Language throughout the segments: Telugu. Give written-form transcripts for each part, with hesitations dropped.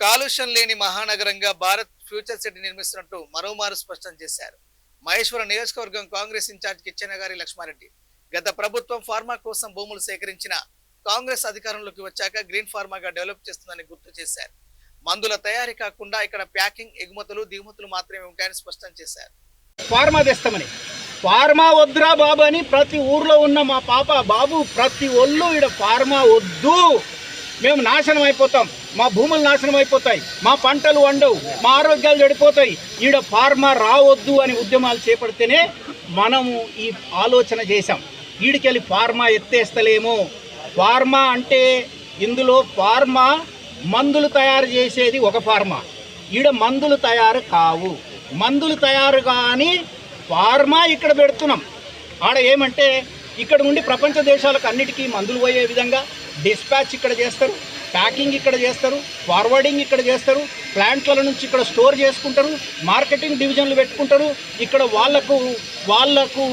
కాలుష్యం లేని మహానగరంగా భారత్ ఫ్యూచర్ సిటీ నిర్మిస్తున్నట్టు మరోమారు స్పష్టం చేశారు. మహేశ్వరం నియోజకవర్గం కాంగ్రెస్ ఇన్ఛార్జ్ కిచ్చెనగారి లక్ష్మారెడ్డి గత ప్రభుత్వం ఫార్మా కోసం భూములు సేకరించిన కాంగ్రెస్ అధికారంలోకి వచ్చాక గ్రీన్ ఫార్మాగా డెవలప్ చేస్తుందని గుర్తు చేశారు. మందుల తయారీ కాకుండా ఇక్కడ ప్యాకింగ్, ఎగుమతులు, దిగుమతులు మాత్రమే ఉంటాయని స్పష్టం చేశారు. ఫార్మా తెస్తామని, ఫార్మా వద్దురా బాబు అని ప్రతి ఊర్లో ఉన్న మా పాప బాబు ప్రతి ఒళ్ళు ఈడ ఫార్మా వద్దు, మేము నాశనం అయిపోతాం, మా భూములు నాశనం అయిపోతాయి, మా పంటలు వండవు, మా ఆరోగ్యాలు చెడిపోతాయి, ఈడ ఫార్మా రావద్దు అని ఉద్యమాలు చేపడితేనే మనము ఈ ఆలోచన చేశాం. ఈడికెళ్ళి ఫార్మా ఎత్తేస్తలేము. ఫార్మా అంటే ఇందులో ఫార్మా మందులు తయారు చేసేది ఒక ఫార్మా, ఈడ మందులు తయారు కావు. మందులు తయారు కానీ ఫార్మా ఇక్కడ పెడుతున్నాం. ఆడ ఏమంటే ఇక్కడ నుండి ప్రపంచ దేశాలకు అన్నిటికీ మందులు పోయే విధంగా డిస్పాచ్ ఇక్కడ చేస్తారు, ప్యాకింగ్ ఇక్కడ చేస్తారు, ఫార్వర్డింగ్ ఇక్కడ చేస్తారు, ప్లాంట్ల నుంచి ఇక్కడ స్టోర్ చేసుకుంటారు, మార్కెటింగ్ డివిజన్లు పెట్టుకుంటారు. ఇక్కడ వాళ్ళకు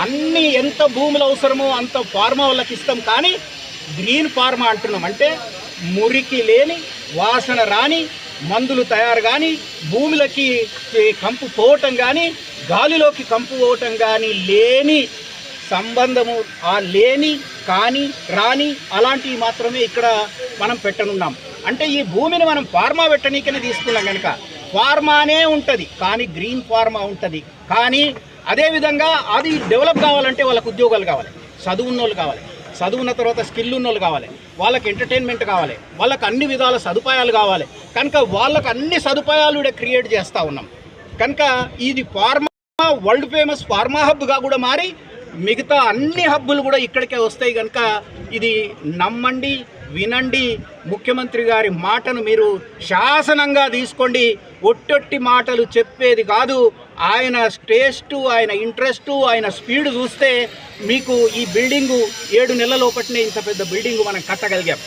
అన్ని ఎంత భూములు అవసరమో అంత ఫార్మా వాళ్ళకి ఇస్తాం. కానీ గ్రీన్ ఫార్మా అంటున్నాం అంటే మురికి లేని, వాసన రాని మందులు తయారు కానీ, భూములకి కంపు పోవటం కానీ, గాలిలోకి కంపు పోవటం కానీ లేని సంబంధము, ఆ లేని కానీ రాని అలాంటివి మాత్రమే ఇక్కడ మనం పెట్టనున్నాం. అంటే ఈ భూమిని మనం ఫార్మా పెట్టనీకనే తీసుకున్నాం కనుక ఫార్మానే ఉంటుంది, కానీ గ్రీన్ ఫార్మా ఉంటుంది. కానీ అదేవిధంగా అది డెవలప్ కావాలంటే వాళ్ళకు ఉద్యోగాలు కావాలి, చదువున్నోళ్ళు కావాలి, చదువున్న తర్వాత స్కిల్ ఉన్నోళ్ళు కావాలి, వాళ్ళకి ఎంటర్టైన్మెంట్ కావాలి, వాళ్ళకి అన్ని విధాల సదుపాయాలు కావాలి. కనుక వాళ్ళకు అన్ని సదుపాయాలు ఇక్కడ క్రియేట్ చేస్తూ ఉన్నాం. కనుక ఇది ఫార్మా వరల్డ్ ఫేమస్ ఫార్మా హబ్గా కూడా మారి మిగతా అన్ని హబ్బులు కూడా ఇక్కడికే వస్తాయి. కనుక ఇది నమ్మండి, వినండి. ముఖ్యమంత్రి గారి మాటను మీరు శాసనంగా తీసుకోండి. ఒట్టొట్టి మాటలు చెప్పేది కాదు. ఆయన టేస్టు, ఆయన ఇంట్రెస్టు, ఆయన స్పీడ్ చూస్తే మీకు ఈ బిల్డింగు 7 నెలల లోపటనే ఇంత పెద్ద బిల్డింగు మనం కట్టగలిగాం.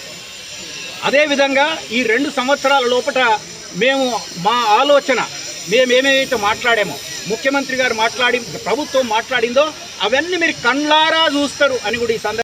అదేవిధంగా ఈ 2 సంవత్సరాల లోపట మేము మా ఆలోచన, మేమేమైతే మాట్లాడామో, ముఖ్యమంత్రి గారు ప్రభుత్వం మాట్లాడిందో అవన్నీ మీరు కళ్ళారా చూస్తారు అని కూడా ఈ సందర్భంగా